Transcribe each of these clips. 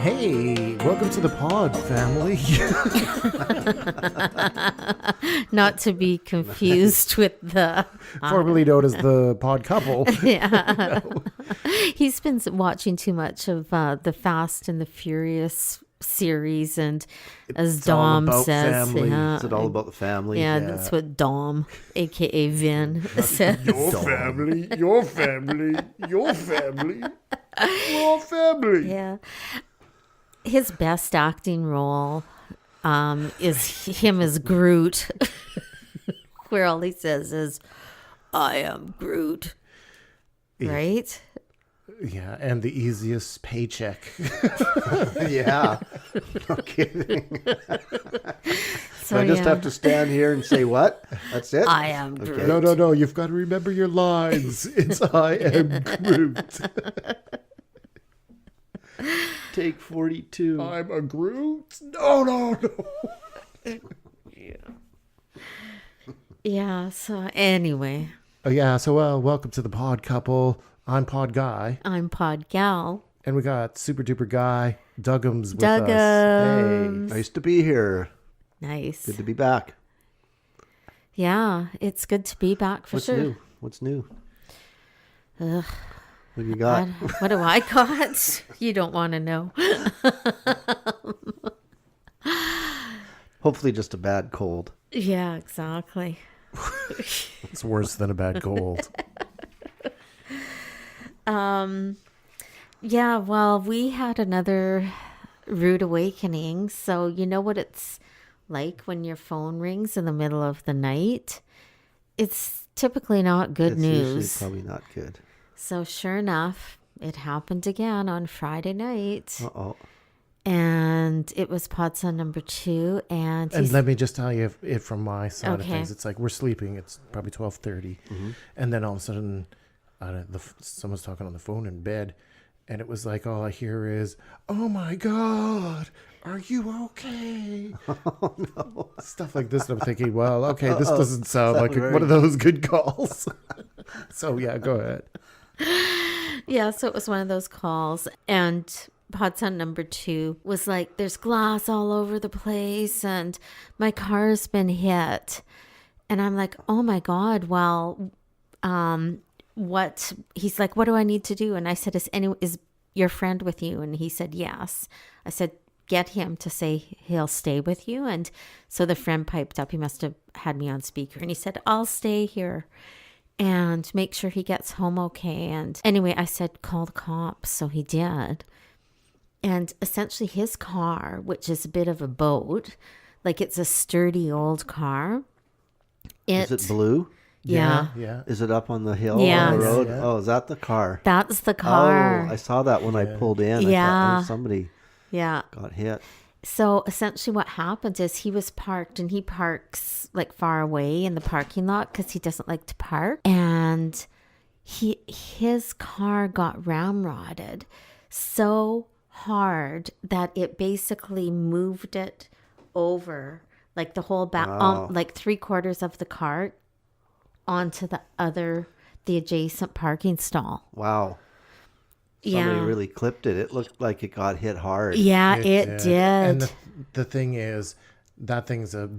Hey, welcome to the pod family. Not to be confused with the... Formerly known as the pod couple. Yeah. He's been watching too much of the Fast and the Furious series, and as It's all Dom about says... family. Yeah, Is it all about the family? yeah, that's what Dom, a.k.a. Vin, says. Your family, your family, your family. We're all family. Yeah. His best acting role is him as Groot, where all he says is, I am Groot. Right? Yeah, and the easiest paycheck. Yeah. No kidding. So I just yeah. have to stand here and say what? That's it? I am Groot. No. You've got to remember your lines. It's I am Groot. Take 42. I'm a Groot. No. Yeah, so anyway, Oh, yeah, so welcome to the pod couple. I'm PodGuy. I'm PodGal. And we got super duper guy, Dougems with us. Hey, nice to be here. Nice. Good to be back. Yeah, it's good to be back for What's sure. new? What's new? Ugh. What do you got? What do I got? You don't want to know. Hopefully just a bad cold. Yeah, exactly. It's worse than a bad cold. Yeah, well, we had another rude awakening. So you know what it's like when your phone rings in the middle of the night? It's typically not good It's news. usually probably not good. So sure enough, it happened again on Friday night. Uh-oh. And it was pod son number 2. And Let me just tell you it from my side of Okay. things. It's like we're sleeping. It's probably 12:30. And then all of a sudden, someone's talking on the phone in bed. And it was like, all I hear is, oh my God, are you okay? Oh, no. Stuff like this. And I'm thinking, well, okay, this doesn't sound like one of those good calls. So, yeah, go ahead. yeah, so it was one of those calls. And pod son number 2 was like, there's glass all over the place and my car's been hit. And I'm like, oh my God, well, what? He's like, what do I need to do? And I said, is your friend with you? And he said, yes. I said, get him to say he'll stay with you. And so the friend piped up. He must have had me on speaker. And he said, I'll stay here and make sure he gets home okay. And anyway, I said, call the cops. So he did. And essentially his car, which is a bit of a boat, like it's a sturdy old car. Is it blue? Yeah. Yeah. Is it up on the hill Yes. on the road? Yeah. Oh, is that the car? That's the car. Oh, I saw that when I pulled in. Yeah. I thought, oh, somebody Yeah. got hit. So essentially what happened is he was parked, and he parks like far away in the parking lot because he doesn't like to park. And his car got ramrodded so hard that it basically moved it over, like the whole back, Wow. like 3/4 of the car onto the adjacent parking stall. Wow. Somebody Yeah. really clipped it. It looked like it got hit hard. Yeah, it did. And the thing is, that thing's a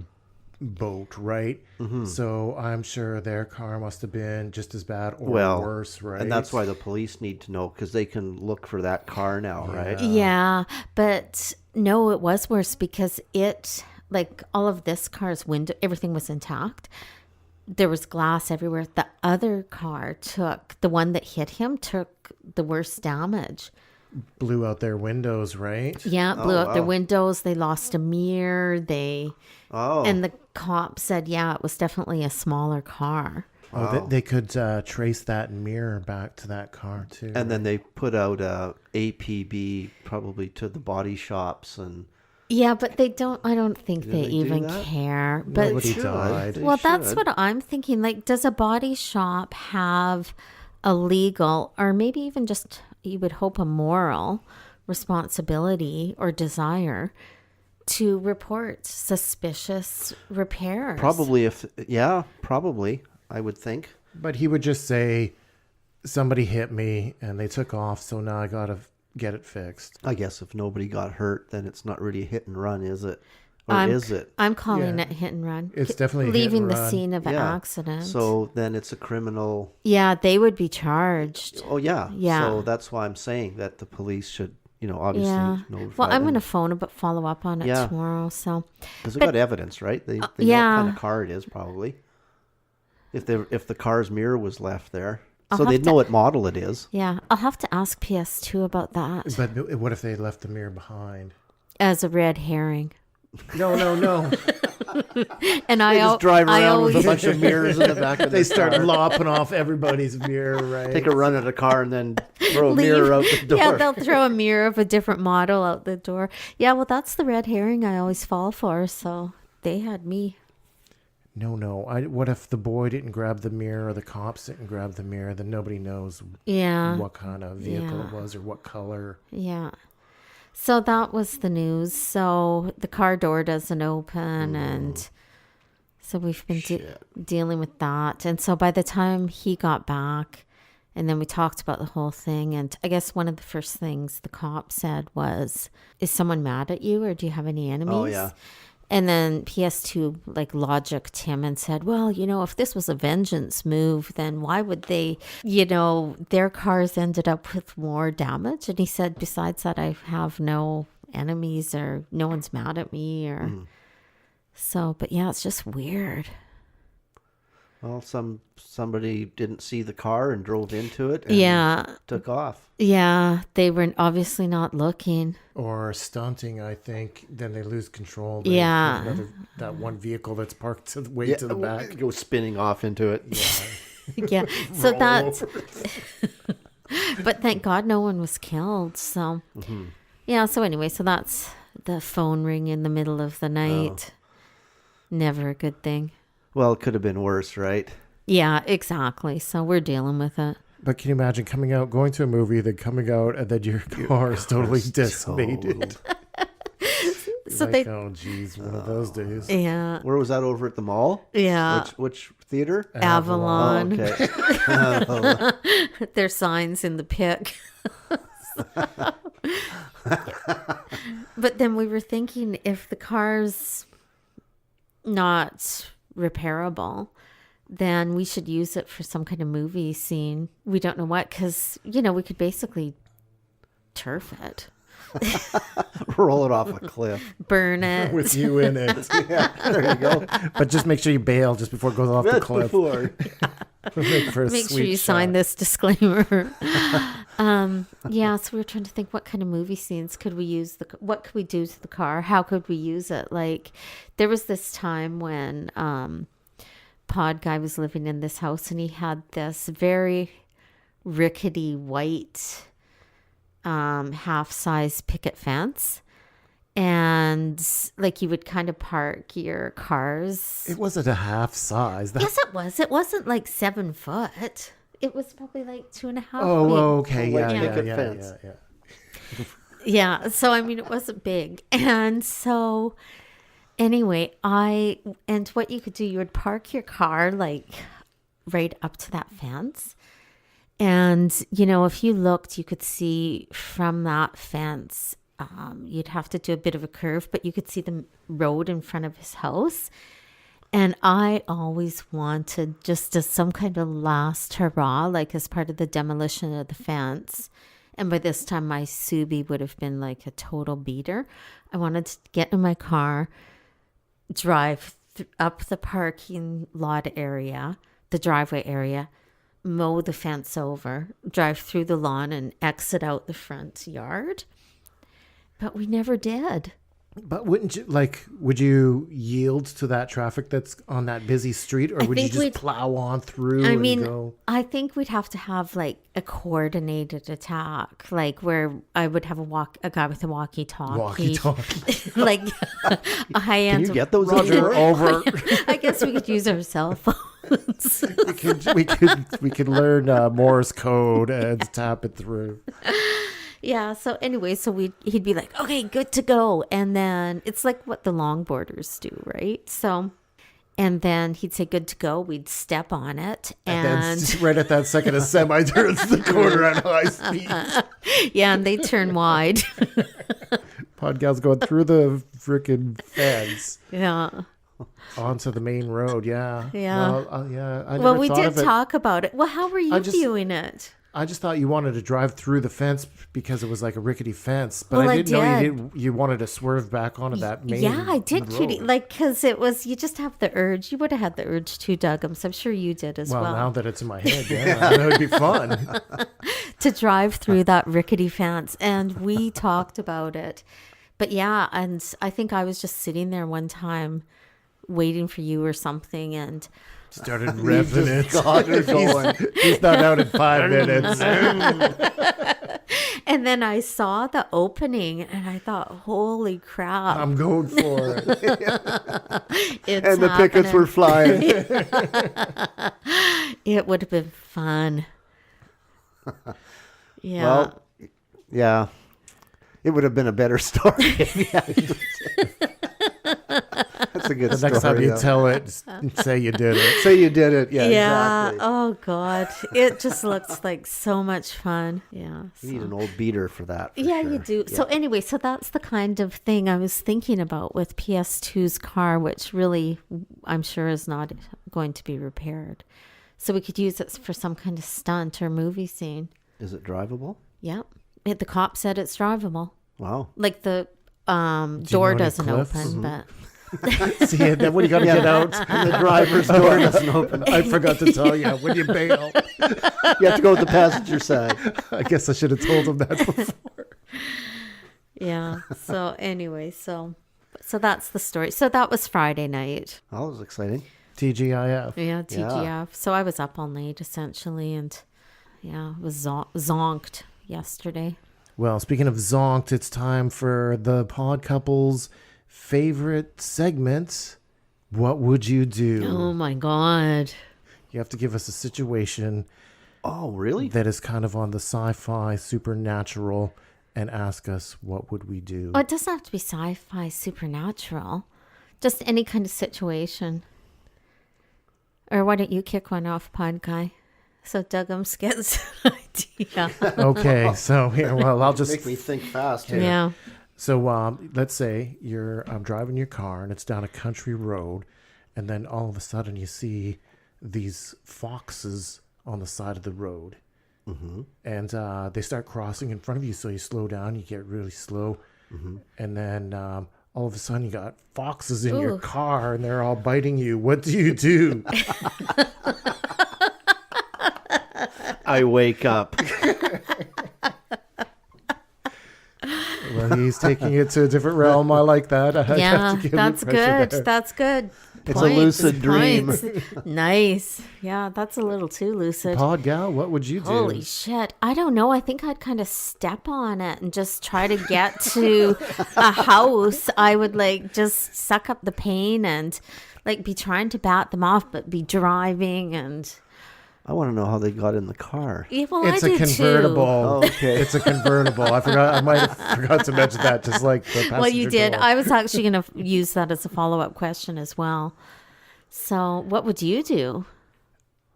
boat, right? So I'm sure their car must have been just as bad or worse, right? And that's why the police need to know, because they can look for that car now, right? Yeah, but no, it was worse because it, like all of this car's window, everything was intact. There was glass everywhere. The other car the one that hit him took the worst damage. Blew out their windows, right? Yeah, blew out their wow. windows. They lost a mirror. Oh, And the cop said, yeah, it was definitely a smaller car. Oh, they could trace that mirror back to that car too. and then they put out a APB probably to the body shops, and Yeah, but I don't think they they do even that? care. But Nobody should. died. They well, that's should. what I'm thinking. Like, does a body shop have a legal, or maybe even just, you would hope, a moral responsibility or desire to report suspicious repairs? probably probably I would think. But he would just say, somebody hit me and they took off, so now I gotta get it fixed. I guess if nobody got hurt, then it's not really a hit and run, is it? Or I'm, is it? I'm calling Yeah. it hit and run. It's definitely a hit leaving and the run. scene of an Yeah. accident. So then it's a criminal. Yeah, they would be charged. Oh, yeah. Yeah. So that's why I'm saying that the police should, obviously Yeah. notify Well, I'm them. going to phone but follow up on it Yeah. tomorrow. So Because they but- got evidence, right? They know yeah. what kind of car it is, probably. If the car's mirror was left there. I'll So have they'd to- know what model it is. yeah, I'll have to ask PS2 about that But what if they left the mirror behind? as a red herring. No. And They just drive around with a bunch of mirrors in the back of They the start car. lopping off everybody's mirror, right? Take a run at a car and then throw a mirror out the door. Yeah, they'll throw a mirror of a different model out the door. Yeah, well, that's the red herring I always fall for. So they had me. No. What if the boy didn't grab the mirror or the cops didn't grab the mirror? Then nobody knows Yeah. what kind of vehicle Yeah. it was or what color. Yeah. So that was the news. So the car door doesn't open, and so we've been dealing with that. And so by the time he got back, and then we talked about the whole thing, and I guess one of the first things the cop said was, "Is someone mad at you, or do you have any enemies?" Oh, yeah. And then PS2 like logicked him and said, well, if this was a vengeance move, then why would they, their cars ended up with more damage. And he said, besides that, I have no enemies or no one's mad at me or so. But yeah, it's just weird. Well, somebody didn't see the car and drove into it and Yeah. took off. Yeah. They were obviously not looking. Or stunting, I think. Then they lose control. Yeah. That one vehicle that's parked way to the back. Go spinning off into it. Yeah. So that's, but thank God no one was killed. So, yeah. So anyway, so that's the phone ring in the middle of the night. Never a good thing. Well, it could have been worse, right? Yeah, exactly. So we're dealing with it. But can you imagine going to a movie, then coming out, and then your car is totally decimated? So Like, oh, geez, one of those days. Yeah. Where was that, over at the mall? Yeah. Which theater? Avalon. Oh, okay. There's signs in the pic. But then we were thinking, if the car's not repairable, then we should use it for some kind of movie scene. We don't know what, because, we could basically turf it, Roll it off a cliff. burn it. With you in it. Yeah, there you go. But just make sure you bail just before it goes off the Just cliff. before. Make for a Make sure sweet you sign shot. this disclaimer. Yeah, so we were trying to think, what kind of movie scenes could we use? What could we do to the car? How could we use it? Like, there was this time when PodGuy was living in this house, and he had this very rickety white half-size picket fence. And like, you would kind of park your cars. It wasn't a half size. Yes, it was. It wasn't like 7 foot. It was probably like 2.5 feet. Oh, okay. White Yeah. picket fence. Yeah. So, I mean, it wasn't big. And so, anyway, and what you could do, you would park your car like right up to that fence. And, if you looked, you could see from that fence, you'd have to do a bit of a curve, but you could see the road in front of his house. And I always wanted, just as some kind of last hurrah, like as part of the demolition of the fence. And by this time, my Subi would have been like a total beater. I wanted to get in my car, drive up the parking lot area, the driveway area, mow the fence over, drive through the lawn, and exit out the front yard. But we never did. But would you yield to that traffic that's on that busy street, or would you just plow on through and go? I think we'd have to have like a coordinated attack, like where I would have a guy with a walkie-talkie. Like a high-end. Can you get those? Roger, over. I guess we could use our cell phones. we could learn Morse code and tap it through. Yeah. So anyway, he'd be like, okay, good to go. And then it's like what the longboarders do, right? So And then he'd say, good to go. We'd step on it. And then right at that second, a semi turns the corner at high speed. Yeah, and they turn wide. PodGal's going through the freaking fence Yeah. onto the main road. Yeah. Yeah. Well, yeah. I Well, never we thought did of it. talk about it. Well, how were you just- viewing it? I just thought you wanted to drive through the fence because it was like a rickety fence, but Well, I I didn't know did. you wanted to swerve back onto that main. Yeah, I did, road. Judy. Like, because it was, you just have the urge. You would have had the urge to, Dougems. I'm sure you did as well. Well, now that it's in my head, yeah, that would be fun. To drive through that rickety fence. And we talked about it. But yeah, and I think I was just sitting there one time waiting for you or something. And Started revving it. got her going. He's not out in 5 minutes. and then I saw the opening and I thought, holy crap. I'm going for it. It's And the pickets were flying. It would have been fun. Yeah. Well, yeah. It would have been a better story if you had That's a good The story. next time you though. tell it, say you did it. Say you did it. Yeah, yeah. exactly. Oh God. It just looks like so much fun. Yeah. You need so- an old beater for that. for Yeah, sure. you do. Yeah. So anyway, so that's the kind of thing I was thinking about with PS2's car, which really I'm sure is not going to be repaired. So we could use it for some kind of stunt or movie scene. Is it drivable? Yep. The cop said it's drivable. Wow. Like the you door know any doesn't cliffs? open, but See, and then when you got to get out, And the driver's door doesn't open. I forgot to tell you when you bail. You have to go with the passenger side. I guess I should have told him that before. yeah. So anyway, so that's the story. So that was Friday night. Oh, that was exciting. TGIF. Yeah, TGF. So I was up all night essentially, and yeah, was zonked yesterday. Well, speaking of zonked, it's time for the pod couple's favorite segment. What would you do? Oh my God. You have to give us a situation Oh, really? that is kind of on the sci-fi supernatural and ask us what would we do. Oh, it doesn't have to be sci-fi supernatural. Just any kind of situation. Or why don't you kick one off, PodGuy? So Dougems gets an idea. Okay, so here, well, I'll just Make me think fast here. Yeah. So let's say I'm driving your car and it's down a country road, and then all of a sudden you see these foxes on the side of the road, and they start crossing in front of you. So you slow down, you get really slow, and then all of a sudden you got foxes in your Ooh. car and they're all biting you. What do you do? I wake up. Well, he's taking it to a different realm. I like that. I have Yeah, to give you that's pressure good. there. That's good. It's a lucid dream. points. Nice. Yeah, that's a little too lucid. PodGal, what would you do? Holy shit. I don't know. I think I'd kind of step on it and just try to get to a house. I would like just suck up the pain and like be trying to bat them off, but be driving and. I want to know how they got in the car. Yeah, well, It's I a do convertible. Oh, okay. It's a convertible. I might have forgot to mention that, just like the passenger Well, you did. door. I was actually going to use that as a follow-up question as well. So what would you do?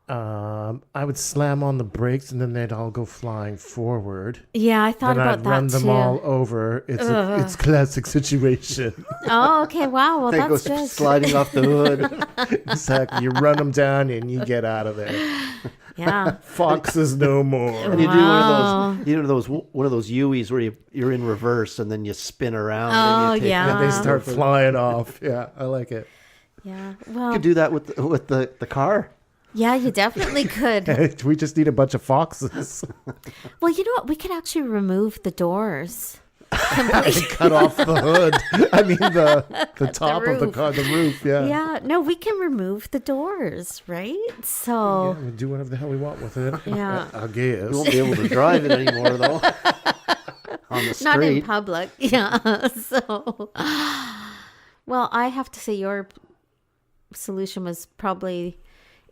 I would slam on the brakes and then they'd all go flying forward. Yeah, I thought Then about I'd that run them too. all over. It's classic situation. Oh, okay. Wow. Well, They go that's good. sliding off the hood. Exactly. You run them down and you get out of there. Yeah. Foxes no more. And you do Wow. one of those U's where you're in reverse and then you spin around. Oh, and you take yeah. And they start flying off. Yeah, I like it. Yeah. You Well, could do that with the car. yeah, you definitely could. We just need a bunch of foxes. Well, you know what? We could actually remove the doors. Cut off the hood. I mean the top of the roof. car, the roof. Yeah. Yeah. No, we can remove the doors, right? So, We do whatever the hell we want with it. Yeah. I guess. You won't be able to drive it anymore though. On the street. not in public. Yeah. So, well, I have to say your solution was probably,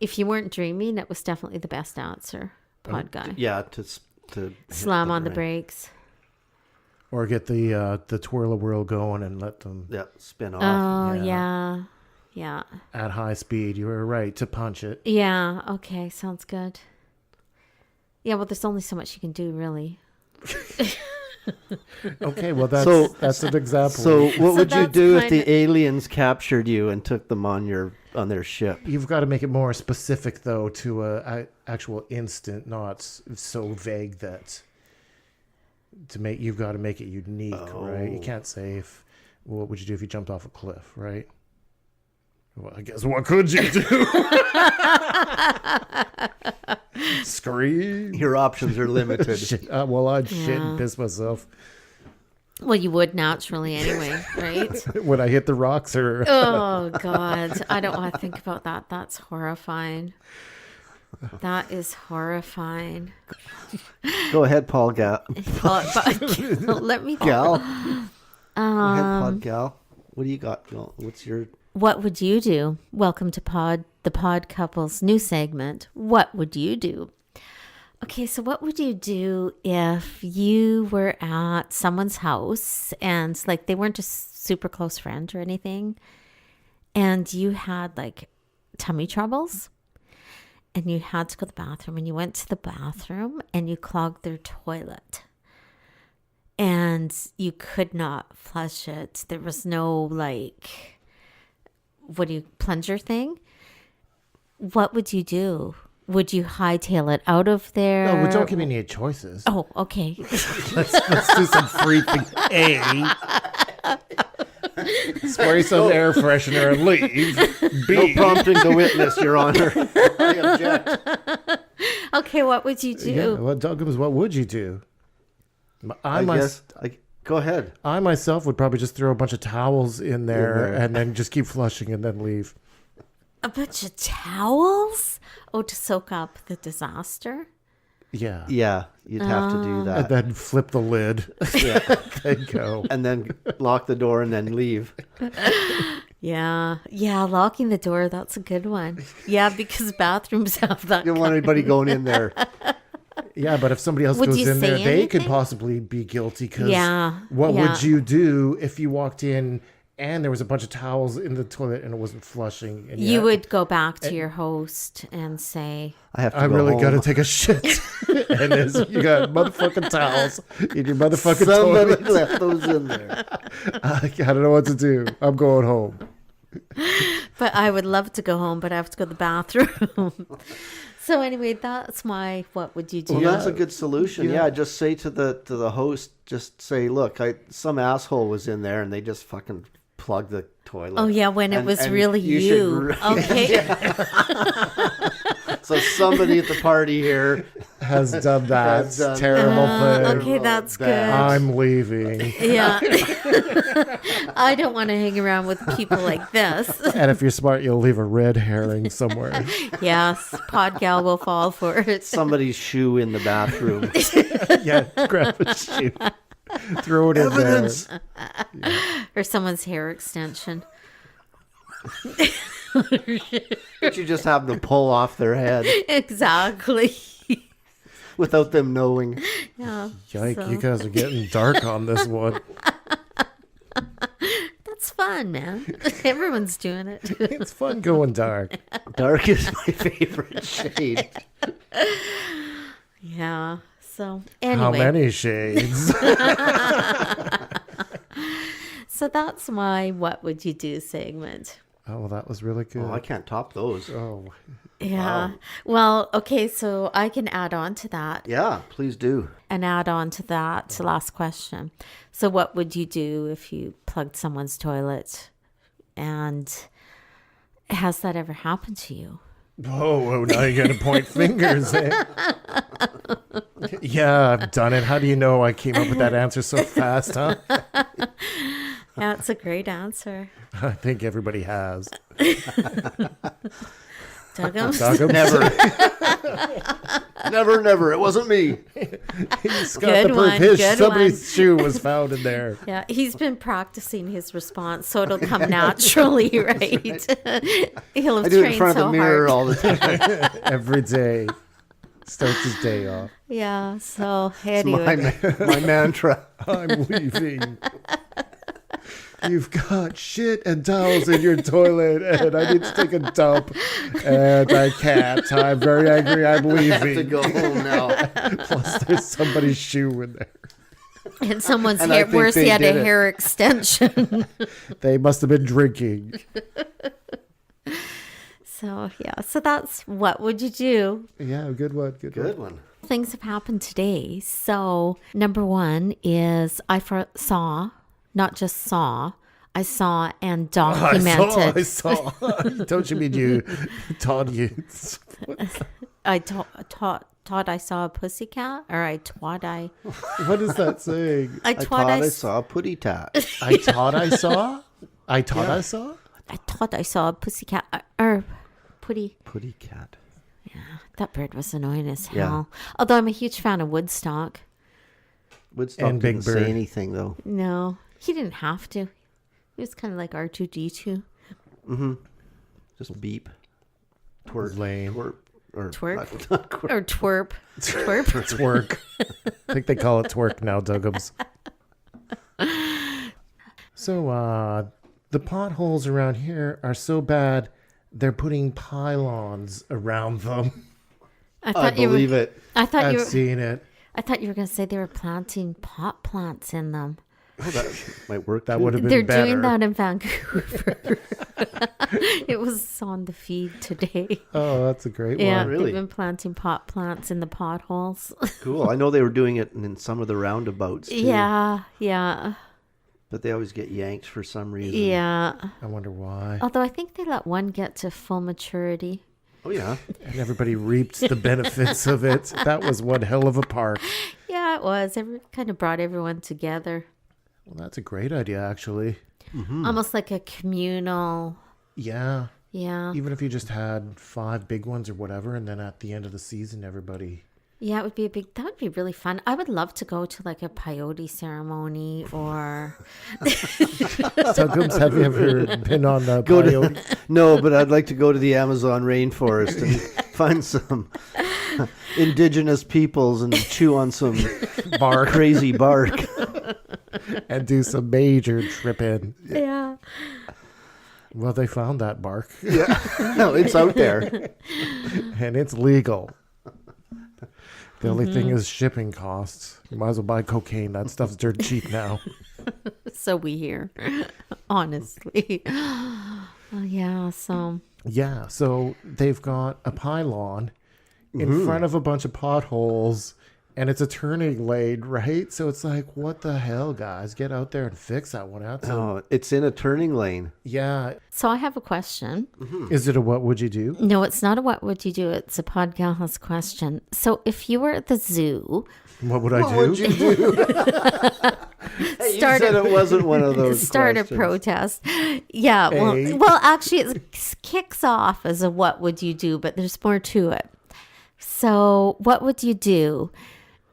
if you weren't dreaming, it was definitely the best answer, PodGuy. Yeah, to Slam on the right. brakes. Or get the twirl-a-whirl going and let them. Yeah, spin off. Oh, yeah. Yeah. at high speed. You were right to punch it. Yeah. Okay. Sounds good. Yeah. Well, there's only so much you can do, really. Okay, well that's an example. So what would you that's do if kinda- the aliens captured you and took them on their ship? You've got to make it more specific though to a actual instant, not so vague that you've got to make it unique, right? You can't say what would you do if you jumped off a cliff, right? Well, I guess what could you do? Scream. Your options are limited. Shit, well, I'd shit Yeah. and piss myself Well, you would naturally anyway, right? when I hit the rocks or Oh, God. I don't want to think about that. That's horrifying. That is horrifying. Go ahead, PodGal. Let me. Gal. Go ahead, PodGal. What do you got? What's your... What would you do? Welcome to the Pod Couple's new segment. What would you do? Okay, so what would you do if you were at someone's house and like they weren't a super close friend or anything, and you had like tummy troubles and you had to go to the bathroom, and you went to the bathroom and you clogged their toilet and you could not flush it? There was no like... plunger thing? What would you do? Would you hightail it out of there? no, well, don't give me any choices. Oh, okay. Let's do some free thing. Spray some air freshener and leave. No prompting the witness, Your Honor. I object. Okay, what would you do? Yeah, well, Dougems, what would you do? I guess... Go ahead. I myself would probably just throw a bunch of towels in there and then just keep flushing and then leave. A bunch of towels? Oh, to soak up the disaster? Yeah. Yeah, you'd have to do And that. then flip the lid. Yeah. Then go. And then lock the door and then leave. Yeah. Yeah, locking the door, that's a good one. Yeah, because bathrooms have that. You don't want anybody going in there. Yeah, but if somebody else Would goes you in there, say they could anything? possibly be guilty. Because Yeah, what yeah. would you do if you walked in and there was a bunch of towels in the toilet and it wasn't flushing? And You would go back to your host and say, I have to I go really home. got to take a shit. And you got motherfucking towels in your motherfucking Somebody toilet. left those in there. I don't know what to do. I'm going home. but I would love to go home, but I have to go to the bathroom. So anyway, that's my what would you do? Well, that's a good solution. Yeah, just say to the host, just say, look, some asshole was in there and they just fucking plugged the toilet. Oh yeah, when it was really you. should Okay. So somebody at the party here Has done that Has done terrible that. thing. Okay, that's good. I'm leaving. Yeah. I don't want to hang around with people like this. And if you're smart, you'll leave a red herring somewhere. Yes, PodGal will fall for it. somebody's shoe in the bathroom. Yeah, grab a shoe. Throw it in Evidence. there. Or someone's hair extension. But you just have them pull off their head Exactly. without them knowing. Yeah. Yike, so- you guys are getting dark on this one. That's fun, man. Everyone's doing it. It's fun going dark. Dark is my favorite shade. Yeah. So anyway. How many shades? So that's my what would you do segment. Oh, well, that was really good. Oh, I can't top those. Oh, Yeah. Well, okay, so I can add on to that Yeah, please do. and add on to that last question. So what would you do if you plugged someone's toilet? And has that ever happened to you? oh, now you got to point fingers. Eh? Yeah, I've done it. How do you know I came up with that answer so fast, huh? That's a great answer. I think everybody has. Dougems? Dougems? Never. It wasn't me. He's got Good the one, proof. good Somebody's shoe was found in there. Yeah, he's been practicing his response, so it'll come naturally, right? He'll have I do it in trained front so of the mirror hard. all the time. Every day. Starts his day off. Yeah, so It's my anyway. mantra. I'm leaving. You've got shit and towels in your toilet, and I need to take a dump, and I can't. I'm very angry. I'm I have to leaving. go home now. Plus, there's somebody's shoe in there. And someone's And I hair, think worse they yet, a did it. hair extension. They must have been drinking. So, yeah. So that's what would you do? Yeah, good one. Good one. Things have happened today. So, number one is I saw, not just saw, I saw and documented. I saw. Don't you mean you taught you? I taught I saw a pussycat, or I twat I. What is that saying? I I twat thought I. I saw a putty tat. I thought I saw. I thought I saw. I thought I saw a pussycat, or putty. Putty cat. That bird was annoying as Yeah. hell. Although I'm a huge fan of Woodstock. Woodstock And didn't Big say Bird. anything though. No, he didn't have to. He was kind of like R2D2. Just beep. Twerk. Lame. Twerp. Or Twerk? not twerk. Or twerp. Twerp. Twerk. I think they call it twerk now, Dougems. So, the potholes around here are so bad, they're putting pylons around them. I believe it. I thought I've you were. seen it. I thought you were going to say they were planting pot plants in them. Oh, that might work. That too. would have been They're better. doing that in Vancouver. It was on the feed today. Oh, that's a great Yeah, one. really? they've been planting pot plants in the potholes. Cool. I know they were doing it in some of the roundabouts too. Yeah, yeah, But they always get yanked for some reason. yeah. I wonder why. Although I think they let one get to full maturity. Oh yeah. And everybody reaped the benefits of it. That was one hell of a park. Yeah, it was. It kind of brought everyone together. Well, that's a great idea, actually. Almost like a communal. Yeah. Yeah. Even if you just had 5 big ones or whatever, and then at the end of the season, everybody. Yeah, it would be that would be really fun. I would love to go to like a peyote ceremony or Dougems, have you ever been on the Go to peyote? no, but I'd like to go to the Amazon rainforest and find some indigenous peoples and chew on some bark crazy bark. and do some major tripping. yeah. Well, they found that bark, No, it's out there. and it's legal. The only thing is shipping costs. You might as well buy cocaine. That stuff's dirt cheap now. So we hear, honestly. Oh, yeah. So Yeah, so they've got a pylon in front of a bunch of potholes, and it's a turning lane, right? So it's like, what the hell, guys? Get out there and fix that one out. So, Oh, it's in a turning lane. yeah. I have a question. Is it a what would you do? No, it's not a what would you do. It's a PodGal has question. So if you were at the zoo, What would I What do? would you do? Hey, you said it wasn't one of those. start a questions. protest. Yeah. Hey. Well, actually, it kicks off as a what would you do, but there's more to it. So what would you do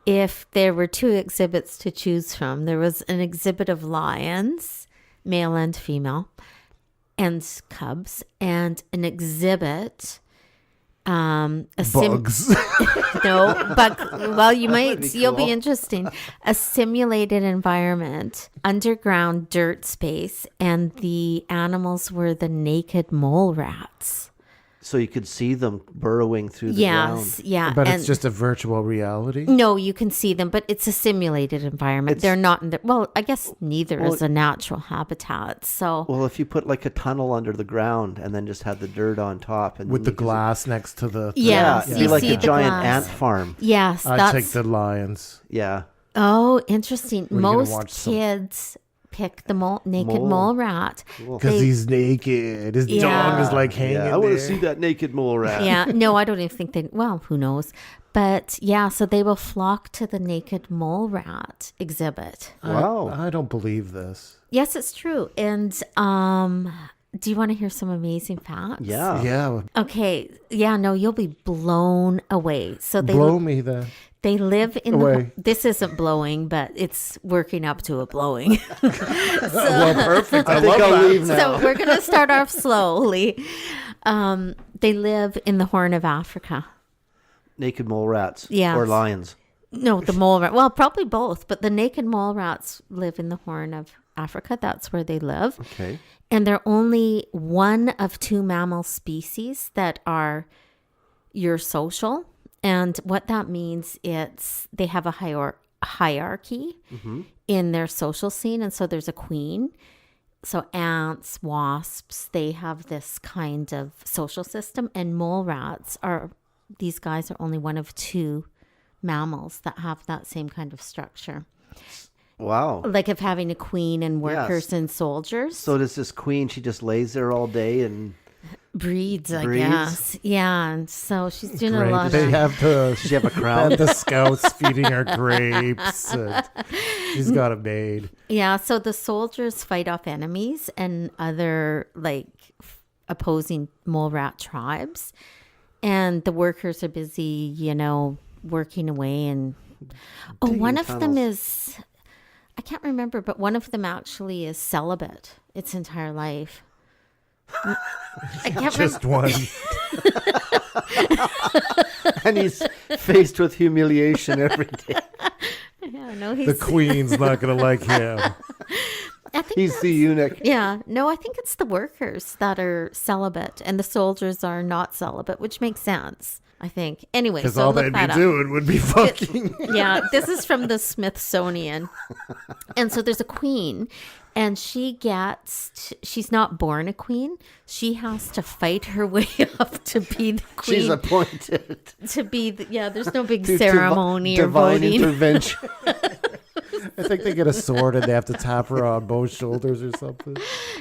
if there were 2 exhibits to choose from? There was an exhibit of lions, male and female, and cubs, and an exhibit, Bugs. no, but well, you might, be you'll be cool. interesting. A simulated environment, underground dirt space, and the animals were the naked mole rats. So you could see them burrowing through the Yes, ground. yeah. But and it's just a virtual reality. no, you can see them, but it's a simulated environment. It's- They're not in the, well, I guess neither Well, is a natural habitat. So Well, if you put like a tunnel under the ground and then just had the dirt on top, and With then the you could- glass next to the... Yeah, it'd you be like see a the giant glass. ant farm. yes, I that's take the lions. Yeah. oh, interesting. you gonna watch Most some- kids pick the naked Mole. mole rat. Cool. Because They- he's naked. His Yeah. dong is like hanging Yeah, I want to there. see that naked mole rat. Yeah, no, I don't even think they, well, who knows? But yeah, so they will flock to the naked mole rat exhibit. Wow. I don't believe this. Yes, it's true. And do you want to hear some amazing facts? Yeah. Yeah. Okay. Yeah, no, you'll be blown away. So Blow me then. they live in away. this isn't blowing, but it's working up to a blowing. Well, perfect. I think I'll leave now. So we're going to start off slowly. They live in the Horn of Africa. Naked mole rats. Yes. Or lions. No, the mole rat. Well, probably both, but the naked mole rats live in the Horn of Africa. That's where they live. Okay. And they're only one of 2 mammal species that are eusocial. And what that means, they have a hierarchy in their social scene. And so there's a queen. So ants, wasps, they have this kind of social system. And mole rats these guys are only one of 2 mammals that have that same kind of structure. Wow. Like of having a queen and workers Yes. and soldiers. So does this queen, she just lays there all day and breeds, I Breeds? guess. Yeah, and so she's doing a Great. lot They of... have the does she have a crown? the scouts feeding her grapes. And she's got a maid. Yeah, so the soldiers fight off enemies and other like opposing mole rat tribes. And the workers are busy, working away. And one of them tunnels. is... I can't remember, but one of them actually is celibate its entire life. I can't Just one. And he's faced with humiliation every day. Yeah, no, The queen's not going to like him. I think He's the eunuch. yeah, no, I think it's the workers that are celibate and the soldiers are not celibate, which makes sense, I think. Anyway, Because so all look they'd be that up. doing would be fucking. Yeah, this is from the Smithsonian. And so there's a queen and she's not born a queen. She has to fight her way up to be the queen. She's appointed. There's no big to ceremony or divine voting. intervention. I think they get a sword and they have to tap her on both shoulders or something.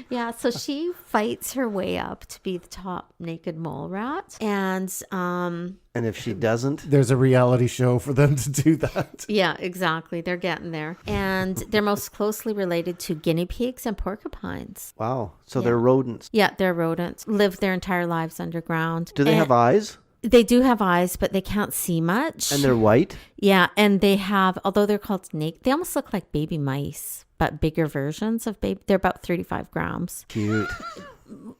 Yeah, so she fights her way up to be the top naked mole rat. And And if she doesn't, There's a reality show for them to do that. yeah, exactly. They're getting there. And they're most closely related to guinea pigs and porcupines. wow. So they're rodents. Yeah, they're rodents. Live their entire lives underground. Do they have eyes? They do have eyes, but they can't see much. And they're white? Yeah, and they have, although they're called snake, they almost look like baby mice, but bigger versions of baby. They're about 35 grams. Cute.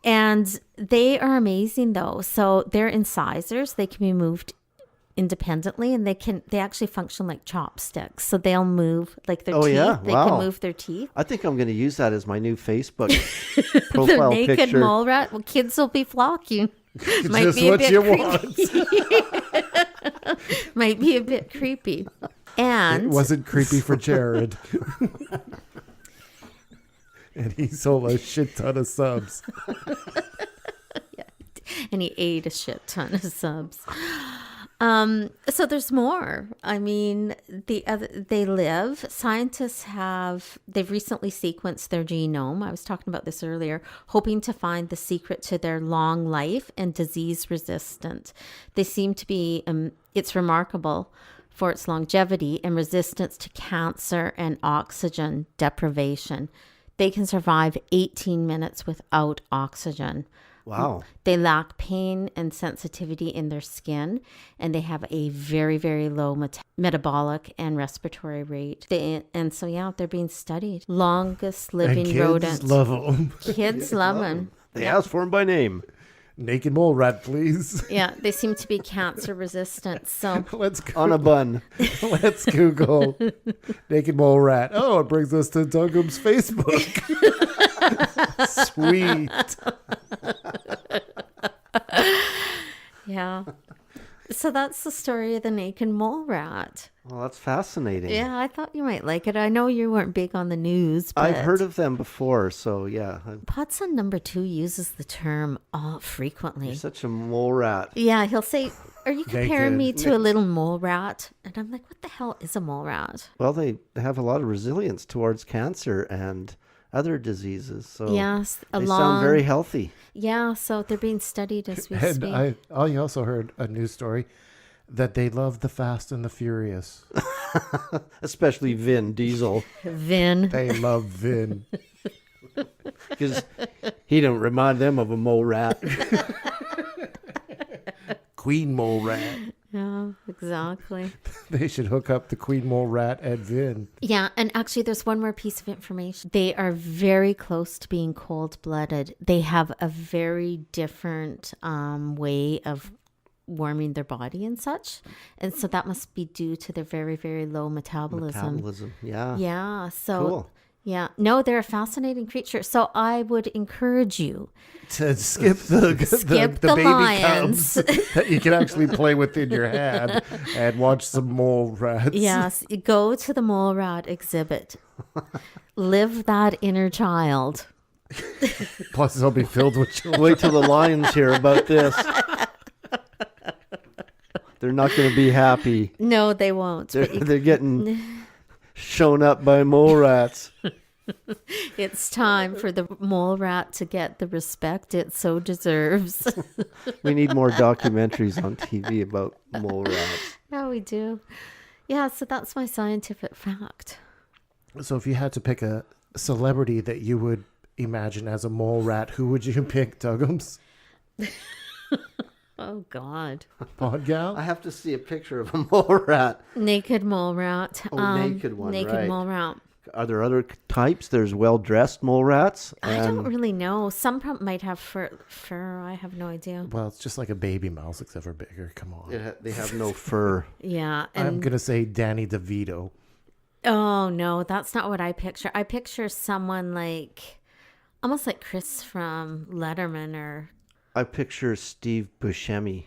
And they are amazing though. So they're incisors. They can be moved independently and they actually function like chopsticks. So they'll move like their teeth. Yeah? They Wow. can move their teeth. I think I'm going to use that as my new Facebook The profile naked picture. mole rat. Well, kids will be flocking. Might Just be a what bit you creepy. want. Might be a bit creepy. And It wasn't creepy for Jared. And he sold a shit ton of subs. and he ate a shit ton of subs. So there's more. I mean, they've recently sequenced their genome. I was talking about this earlier, hoping to find the secret to their long life and disease resistant. They seem to be, it's remarkable for its longevity and resistance to cancer and oxygen deprivation. They can survive 18 minutes without oxygen. Wow. They lack pain and sensitivity in their skin, and they have a very, very low metabolic and respiratory rate. They're being studied. Longest living And rodent. kids love them. Kids love them. They asked for him by name. Naked mole rat, please. Yeah, they seem to be cancer resistant. So Let's go. On a bun. Let's Google naked mole rat. Oh, it brings us to Dougems' Facebook. Sweet. yeah. So that's the story of the naked mole rat. Well, that's fascinating. Yeah, I thought you might like it. I know you weren't big on the news, but I've heard of them before, so yeah. Podson number 2 uses the term frequently. You're such a mole rat. Yeah, he'll say, "Are you comparing me Naked. to a little mole rat?" And I'm like, "What the hell is a mole rat?" Well, they have a lot of resilience towards cancer and other diseases, so Yes, they sound very healthy. Yeah, so they're being studied as we And speak. I also heard a news story that they love the Fast and the Furious. Especially Vin Diesel, Vin. They love Vin. because he don't remind them of a mole rat. Queen mole rat. Yeah, exactly. They should hook up the Queen mole rat and Vin. Yeah, and actually there's one more piece of information. They are very close to being cold-blooded. They have a very different way of warming their body and such. And so that must be due to their very, very low metabolism. Metabolism, yeah. Yeah, so Cool. Yeah. No, they're a fascinating creature. So I would encourage you To skip the baby lions. cubs that you can actually play with in your hand and watch some mole rats. Yes, go to the mole rat exhibit. Live that inner child. Plus, it'll be filled with children. Wait till the lions hear about this. They're not going to be happy. No, they won't. They're getting shown up by mole rats. It's time for the mole rat to get the respect it so deserves. We need more documentaries on TV about mole rats. Yeah, we do. Yeah, so that's my scientific fact. So, if you had to pick a celebrity that you would imagine as a mole rat, who would you pick, Dougems? Oh, God. PodGal? I have to see a picture of a mole rat. Naked mole rat. Oh, naked one, Naked right. mole rat. Are there other types? There's well-dressed mole rats. I don't really know. Some might have fur. I have no idea. Well, it's just like a baby mouse, except for bigger. Come on. They have no fur. Yeah. I'm going to say Danny DeVito. Oh, no, that's not what I picture. I picture someone like, almost like Chris from Letterman or... I picture Steve Buscemi.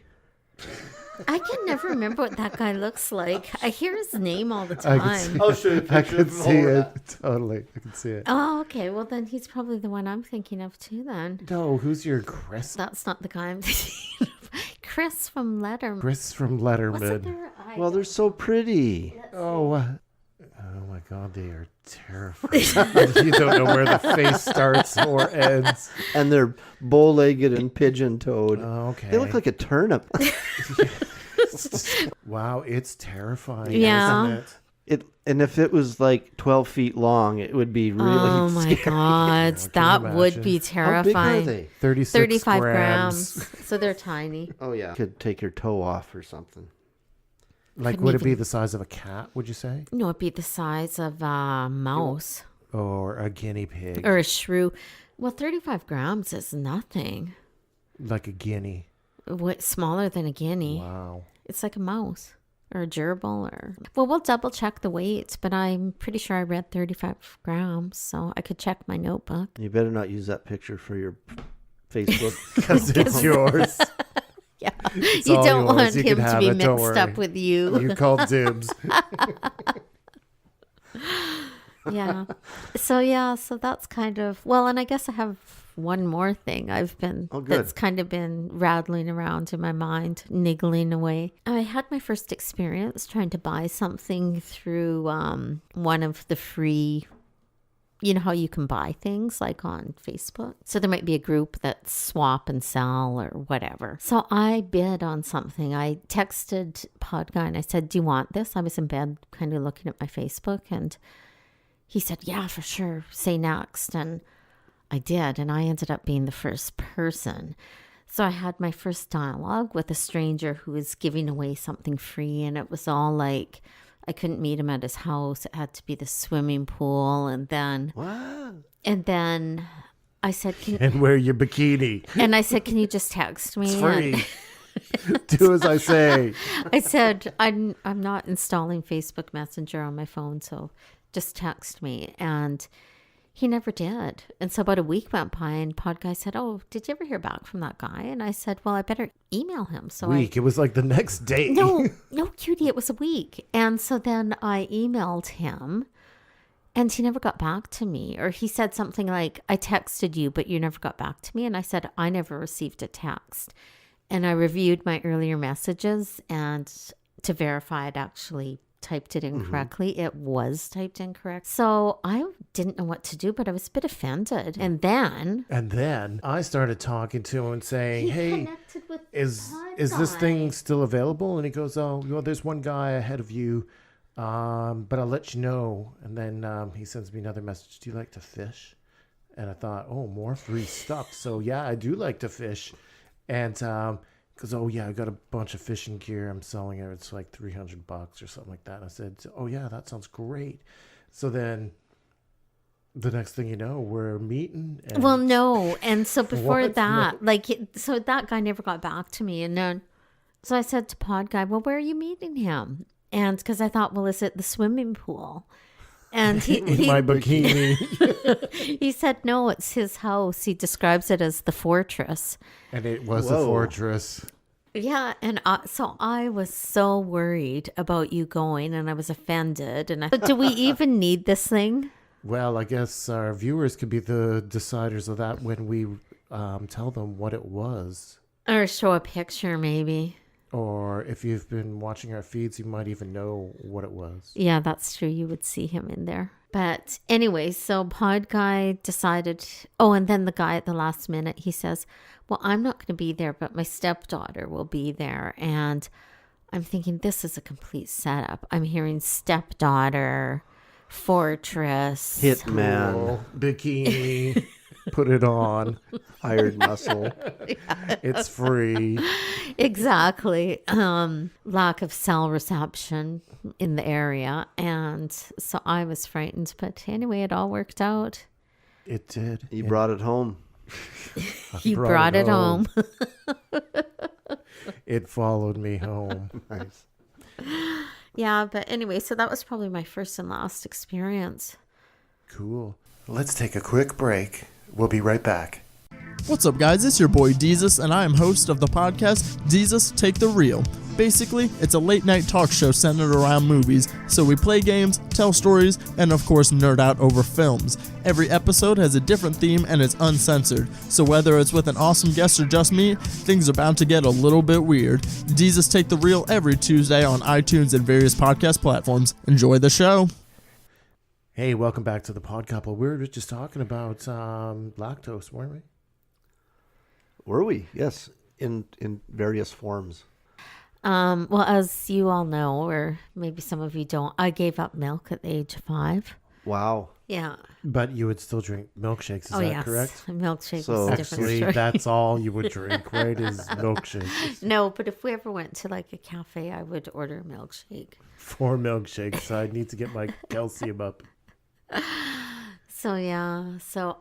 I can never remember what that guy looks like. I hear his name all the time. I'll show you a I picture can of a see mole it. rat. Totally. I can see it. Oh, okay. Well, then he's probably the one I'm thinking of too, then. No, who's your Chris? That's not the guy I'm thinking of. Chris from Letterman. Chris from What's it Letterman. there? Well, they're so pretty. Oh my God, they are terrifying. You don't know where the face starts or ends. And they're bow-legged and pigeon-toed. Oh, okay. They look like a turnip. Wow, it's terrifying, Yeah. isn't it? And if it was like 12 feet long, it would be really Oh my scary. God, can you that would imagine? be How big terrifying. are they? 35 grams. grams. So they're tiny. Oh, yeah. Could take your toe off or something. Like, Couldn't would it be even- the size of a cat, would you say? No, it'd be the size of a mouse Or a guinea pig? or a shrew. Well, 35 grams is nothing. Like a guinea. What, smaller than a guinea. Wow. It's like a mouse or a gerbil or... Well, we'll double check the weights, but I'm pretty sure I read 35 grams, so I could check my notebook. You better not use that picture for your Facebook. Because it's yours. Yeah. It's You all don't yours. want You him can to have be it, don't mixed up worry. with you. You called dibs. Yeah. So that's kind of... Well, and I guess I have one more thing I've been... Oh, good. That's kind of been rattling around in my mind, niggling away. I had my first experience trying to buy something through one of the free... You know how you can buy things like on Facebook? So there might be a group that swap and sell or whatever. So I bid on something. I texted PodGuy and I said, do you want this? I was in bed kind of looking at my Facebook and he said, yeah, for sure. Say next. And I did. And I ended up being the first person. So I had my first dialogue with a stranger who was giving away something free. And it was all like... I couldn't meet him at his house. It had to be the swimming pool. And then I said, And wear your bikini. can you just text me? It's free. Do as I say. I said, I'm not installing Facebook Messenger on my phone, so just text me. And he never did. And so about a week went by and PodGuy said, oh, did you ever hear back from that guy? And I said, well, I better email him. So It was like the next day. No, cutie, it was a week. And so then I emailed him and he never got back to me. Or he said something like, I texted you, but you never got back to me. And I said, I never received a text. And I reviewed my earlier messages and to verify I'd actually typed it in correctly. It was typed incorrect. So I didn't know what to do, but I was a bit offended. And then I started talking to him and saying, hey, connected with is this thing still available? And he goes, oh, well, there's one guy ahead of you, but I'll let you know. And then he sends me another message. Do you like to fish? And I thought, oh, more free stuff. So yeah, I do like to fish. And goes, oh yeah, I got a bunch of fishing gear. I'm selling it. It's like $300 or something like that. And I said, oh yeah, that sounds great. So then the next thing you know, we're meeting. And well, no. And so before What? that, so that guy never got back to me. And then, so I said to PodGuy, well, where are you meeting him? And because I thought, well, is it the swimming pool? And In my bikini. he said, no, it's his house. He describes it as the fortress. And it was Whoa. a fortress. Yeah, and so I was so worried about you going, and I was offended. And do we even need this thing? Well, I guess our viewers could be the deciders of that when we tell them what it was. Or show a picture, maybe. Or if you've been watching our feeds, you might even know what it was. Yeah, that's true. You would see him in there. But anyway, so PodGuy decided. Oh, and then the guy at the last minute, he says, well, I'm not going to be there, but my stepdaughter will be there. And I'm thinking, this is a complete setup. I'm hearing stepdaughter, fortress, Hitman, Cool. Bikini. Put it on. hired muscle. It's free. Exactly. Lack of cell reception in the area. And so I was frightened. But anyway, it all worked out. It did. You brought it home. You brought it home. It followed me home. Nice. Yeah, but anyway, so that was probably my first and last experience. Cool. Let's take a quick break. We'll be right back. What's up, guys? It's your boy Deezus, and I am host of the podcast Deezus Take the Reel. Basically, it's a late-night talk show centered around movies, so we play games, tell stories, and of course nerd out over films. Every episode has a different theme and is uncensored, so whether it's with an awesome guest or just me, things are bound to get a little bit weird. Deezus Take the Reel every Tuesday on iTunes and various podcast platforms. Enjoy the show! Hey, welcome back to the Pod Couple. We were just talking about lactose, weren't we? Were we? Yes, in various forms. Well, as you all know, or maybe some of you don't, I gave up milk at the age of 5. Wow. Yeah. But you would still drink milkshakes, is that yes. correct? A milkshake So- is a different Actually, story. that's all you would drink, right? Is milkshakes. No, but if we ever went to like a cafe, I would order a milkshake. 4 milkshakes. I need to get my calcium up. So yeah, so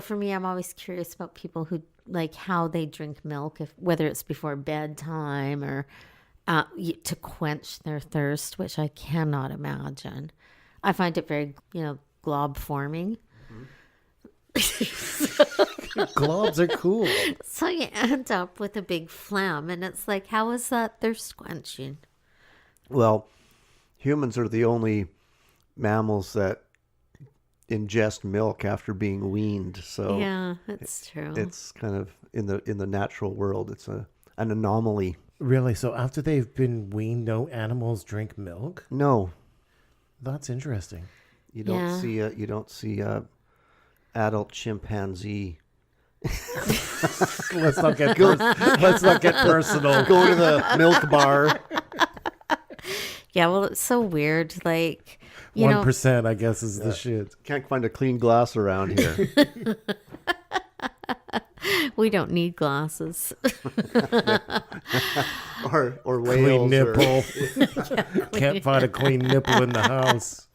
for me, I'm always curious about people who like how they drink milk, whether it's before bedtime or to quench their thirst, which I cannot imagine. I find it very, glob forming. Globs are cool. So you end up with a big phlegm, and it's like, how is that thirst quenching? Well, humans are the only mammals that ingest milk after being weaned. So Yeah, that's true. it's kind of in the natural world. It's an anomaly. Really? So after they've been weaned, no animals drink milk? No, That's interesting. you don't Yeah. see a adult chimpanzee Let's not get personal. go to the milk bar. Yeah, well, it's so weird. Like, you know, 1%, I guess, is the shit. Can't find a clean glass around here. we don't need glasses. or Clean whales. Or, nipple. Can't find a clean nipple in the house.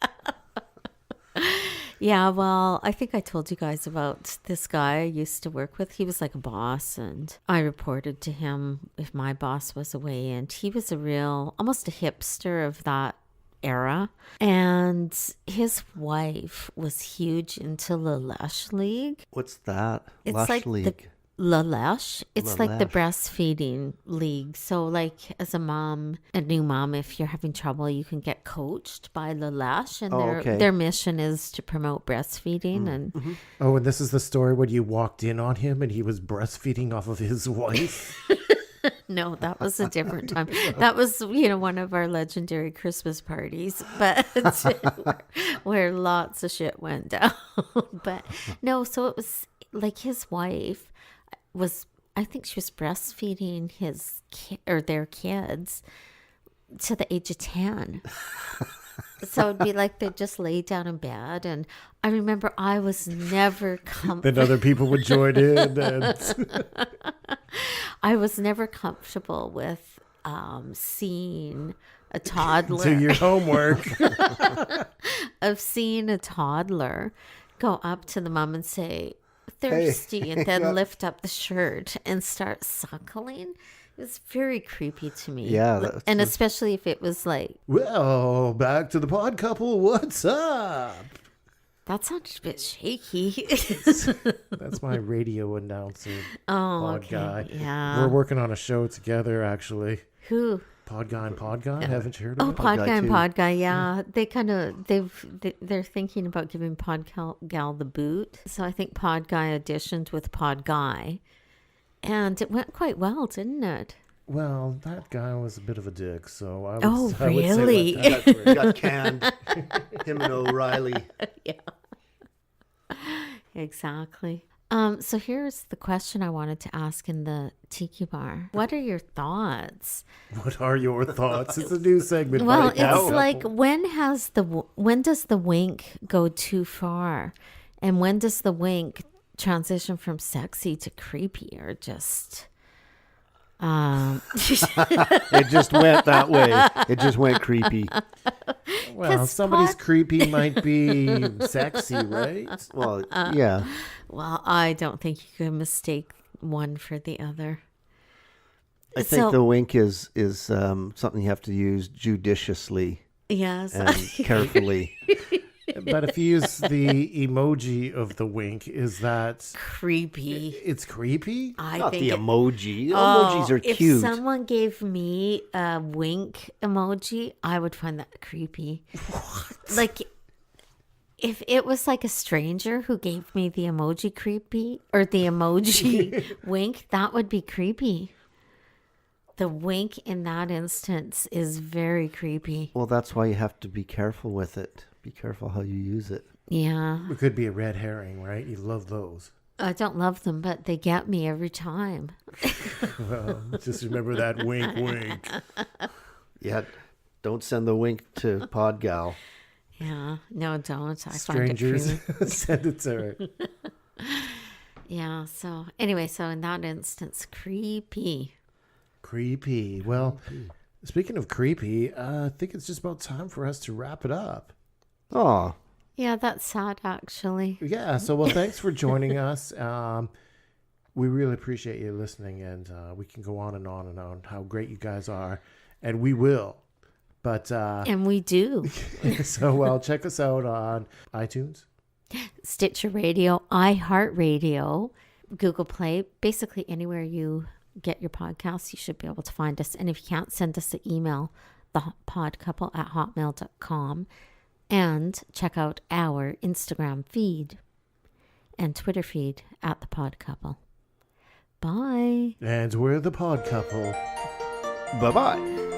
Yeah, well, I think I told you guys about this guy I used to work with. He was like a boss, and I reported to him if my boss was away, and he was almost a hipster of that era. And his wife was huge into La Lèche League. What's that? It's Lush like League. the La Lèche. It's La like the Lèche. breastfeeding league. So like as a new mom, if you're having trouble, you can get coached by La Lèche, and okay. their mission is to promote breastfeeding. And Oh, and this is the story when you walked in on him and he was breastfeeding off of his wife. no, that was a different time. That was, one of our legendary Christmas parties, but where lots of shit went down. But no, so it was like his wife I think she was breastfeeding their kids to the age of 10. So it'd be like they'd just lay down in bed, and I remember I was never Then other people would join in. And I was never comfortable with seeing a toddler. do your homework. Of seeing a toddler go up to the mom and say, thirsty, and then lift up the shirt and start suckling. It was very creepy to me. Yeah, that's and especially if it was like, Well, back to the pod couple. What's up? that sounds a bit shaky. That's my radio announcer, PodGuy. Okay. Yeah. We're working on a show together, actually. Who? PodGuy and PodGuy. Haven't you heard of Oh, it? PodGuy and too. PodGuy, yeah. They kind of, they're thinking about giving PodGal the boot. So I think PodGuy auditioned with PodGuy. And it went quite well, didn't it? Well, that guy was a bit of a dick, so I would, Oh, I would say really? let that- got canned. Him and O'Reilly. Exactly. So here's the question I wanted to ask in the tiki bar. What are your thoughts? What are your thoughts? It's a new segment. Well, right now. it's like when does the wink go too far, and when does the wink transition from sexy to creepy, or just It just went that way. It just went creepy. well, 'cause somebody's creepy might be sexy, right? Well, yeah. Well, I don't think you can mistake one for the other. I think the wink is something you have to use judiciously Yes. and carefully. But if you use the emoji of the wink, is that Creepy. it's creepy? I Not think the it- emoji. Emojis are if cute. someone gave me a wink emoji, I would find that creepy. Like, if it was like a stranger who gave me the emoji creepy, or the emoji wink, that would be creepy. The wink in that instance is very creepy. Well, that's why you have to be careful with it. Be careful how you use it. Yeah. It could be a red herring, right? You love those. I don't love them, but they get me every time. Well, just remember that wink, wink. Yeah. Don't send the wink to PodGal. Yeah. No, don't. I Strangers, find it creepy. send it to her. Yeah. So, anyway, so in that instance, creepy. Creepy. Well, speaking of creepy, I think it's just about time for us to wrap it up. Oh, Yeah, that's sad, actually. Yeah. So, well, thanks for joining us. We really appreciate you listening, and we can go on and on how great you guys are, and we will. But And we do. so, well, check us out on iTunes. Stitcher Radio, iHeartRadio, Google Play, basically anywhere you get your podcasts, you should be able to find us. And if you can't, send us an email, thepodcouple@hotmail.com, and check out our Instagram feed and Twitter feed @thepodcouple. Bye. And we're the Pod Couple. bye-bye.